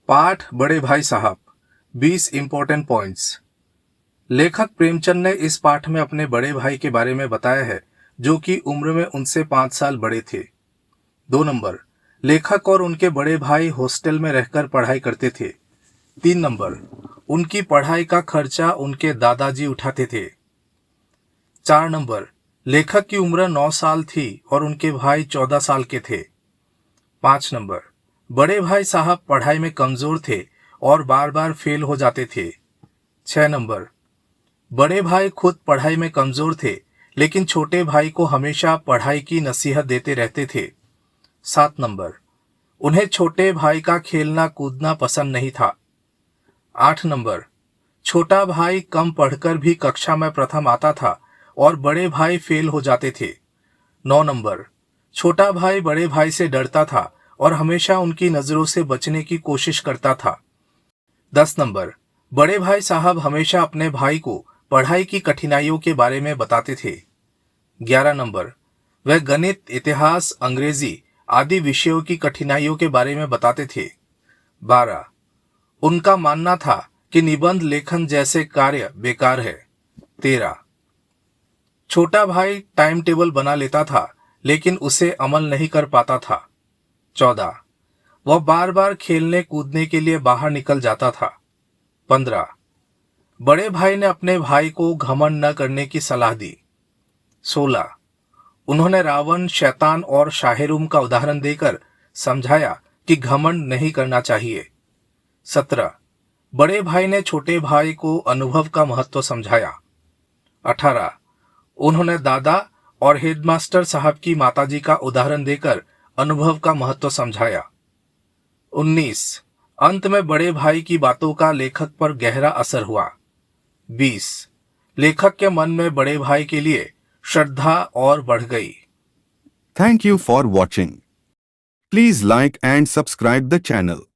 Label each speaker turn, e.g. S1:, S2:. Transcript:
S1: पाठ बड़े भाई साहब 20 इंपॉर्टेंट पॉइंट्स। लेखक प्रेमचंद ने इस पाठ में अपने बड़े भाई के बारे में बताया है जो कि उम्र में उनसे 5 साल बड़े थे। 2 नंबर, लेखक और उनके बड़े भाई हॉस्टल में रहकर पढ़ाई करते थे। 3 नंबर, उनकी पढ़ाई का खर्चा उनके दादाजी उठाते थे। 4 नंबर, लेखक की उम्र 9 साल थी और उनके भाई 14 साल के थे। 5 नंबर, बड़े भाई साहब पढ़ाई में कमजोर थे और बार बार फेल हो जाते थे। 6 नंबर, बड़े भाई खुद पढ़ाई में कमजोर थे लेकिन छोटे भाई को हमेशा पढ़ाई की नसीहत देते रहते थे। 7 नंबर, उन्हें छोटे भाई का खेलना कूदना पसंद नहीं था। 8 नंबर, छोटा भाई कम पढ़कर भी कक्षा में प्रथम आता था और बड़े भाई फेल हो जाते थे। 9 नंबर, छोटा भाई बड़े भाई से डरता था और हमेशा उनकी नजरों से बचने की कोशिश करता था। 10 नंबर, बड़े भाई साहब हमेशा अपने भाई को पढ़ाई की कठिनाइयों के बारे में बताते थे। 11 नंबर, वह गणित, इतिहास, अंग्रेजी आदि विषयों की कठिनाइयों के बारे में बताते थे। 12, उनका मानना था कि निबंध लेखन जैसे कार्य बेकार है। 13, छोटा भाई टाइम टेबल बना लेता था लेकिन उसे अमल नहीं कर पाता था। 14, वह बार बार खेलने कूदने के लिए बाहर निकल जाता था। 15, बड़े भाई ने अपने भाई को घमंड न करने की सलाह दी। 16, उन्होंने रावण, शैतान और शाहिरुम का उदाहरण देकर समझाया कि घमंड नहीं करना चाहिए। 17, बड़े भाई ने छोटे भाई को अनुभव का महत्व समझाया। 18, उन्होंने दादा और हेडमास्टर साहब की माताजी का उदाहरण देकर अनुभव का महत्व समझाया। 19, अंत में बड़े भाई की बातों का लेखक पर गहरा असर हुआ। 20, लेखक के मन में बड़े भाई के लिए श्रद्धा और बढ़ गई।
S2: Thank you for watching. Please like and subscribe the channel.